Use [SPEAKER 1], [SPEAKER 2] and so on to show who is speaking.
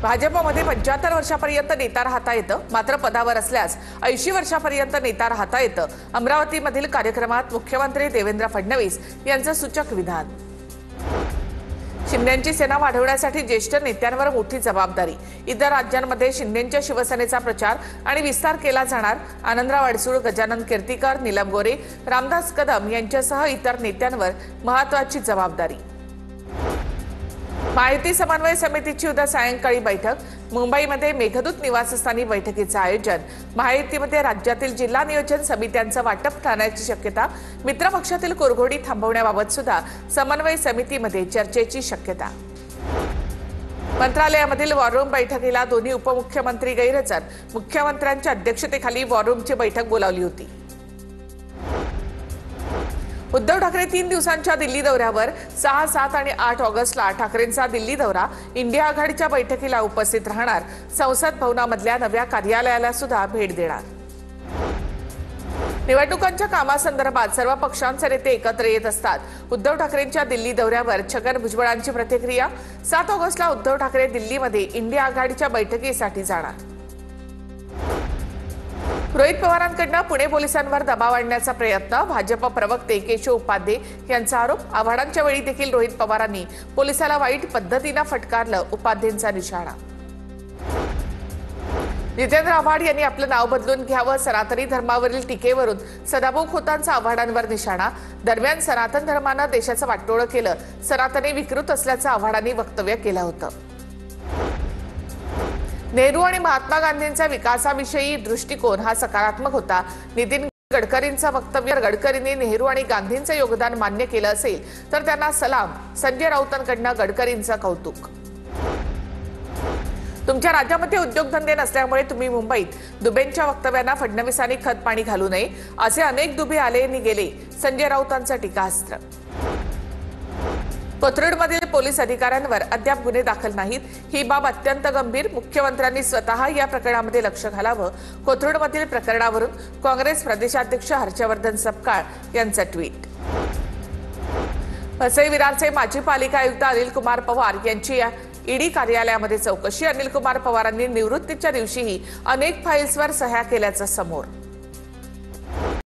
[SPEAKER 1] भाजपमध्ये 75 वर्षापर्यंत नेता राहता येतं, मात्र पदावर असल्यास 80 वर्षापर्यंत नेता राहता येतं. अमरावतीमधील कार्यक्रमात मुख्यमंत्री देवेंद्र फडणवीस यांचं सूचक विधान. शिंदेंची सेना वाढवण्यासाठी ज्येष्ठ नेत्यांवर मोठी जबाबदारी. इतर राज्यांमध्ये शिंदेंच्या शिवसेनेचा प्रचार आणि विस्तार केला जाणार. आनंदराव अडसूळ, गजानन कीर्तीकर, नीलम गोरे, रामदास कदम यांच्यासह इतर नेत्यांवर महत्त्वाची जबाबदारी. महायुती समन्वय समितीची उद्या सायंकाळी बैठक. मुंबईमध्ये मेघदूत निवासस्थानी बैठकीचं आयोजन. महायुतीमध्ये राज्यातील जिल्हा नियोजन समित्यांचं वाटप करण्याची शक्यता. मित्रपक्षातील कुरघोडी थांबवण्याबाबत सुद्धा समन्वय समितीमध्ये चर्चेची शक्यता. मंत्रालयामधील वॉररूम बैठकीला दोन्ही उपमुख्यमंत्री गैरहजर. मुख्यमंत्र्यांच्या अध्यक्षतेखाली वॉररूमची बैठक बोलावली होती. उद्धव ठाकरे 3 दिवसांच्या दिल्ली दौऱ्यावर. 6, 7 आणि 8 ऑगस्टला ठाकरेंचा दिल्ली दौरा. इंडिया आघाडीच्या बैठकीला उपस्थित राहणार. संसद भवनामधल्या नव्या कार्यालयाला सुद्धा भेट देणार. निवडणुकांच्या कामासंदर्भात सर्व पक्षांचे नेते एकत्र येत असतात. उद्धव ठाकरेंच्या दिल्ली दौऱ्यावर छगन भुजबळांची प्रतिक्रिया. 7 ऑगस्टला उद्धव ठाकरे दिल्लीमध्ये इंडिया आघाडीच्या बैठकीसाठी जाणार. रोहित पवारांकडून पुणे पोलिसांवर दबाव आणण्याचा प्रयत्न. भाजप प्रवक्ते केशव उपाध्ये यांचा आरोप. आव्हाडांच्या वेळी देखील रोहित पवारांनी पोलिसाला वाईट पद्धतीने फटकारलं. उपाध्येंचा निशाणा. जितेंद्र आव्हाड यांनी आपलं नाव बदलून घ्यावं. सनातनी धर्मावरील टीकेवरून सदाभाऊ खोतांचा आव्हाडांवर निशाणा. दरम्यान सनातन धर्मानं देशाचं वाटोळं केलं. सनातनी विकृत असल्याचं आव्हाडांनी वक्तव्य केलं होतं. नेहरू आणि महात्मा गांधींचा विकासाविषयी दृष्टिकोन हा सकारात्मक होता. नितीन गडकरींचं वक्तव्य. गडकरींनी नेहरू आणि गांधींचं योगदान मान्य केलं असेल तर त्यांना सलाम. संजय राऊतांकडून गडकरींचं कौतुक. तुमच्या राज्यामध्ये उद्योगधंदे नसल्यामुळे तुम्ही मुंबईत. दुबेंच्या वक्तव्यांना फडणवीसांनी खतपाणी घालू नये. असे अनेक दुबे आले आणि गेले. संजय राऊतांचं टीकास्त्र. कोथरूडमधील पोलीस अधिकाऱ्यांवर अद्याप गुन्हे दाखल नाहीत. ही बाब अत्यंत गंभीर. मुख्यमंत्र्यांनी स्वतः या प्रकरणामध्ये लक्ष घालावं. कोथरूडमधील प्रकरणावरून काँग्रेस प्रदेशाध्यक्ष हर्षवर्धन सपकाळ यांचं ट्विट. वसई विरारचे माजी पालिका आयुक्त अनिल कुमार पवार यांची ईडी कार्यालयामध्ये चौकशी. अनिल कुमार पवारांनी निवृत्तीच्या दिवशीही अनेक फाईल्सवर सह्या केल्याचं समोर.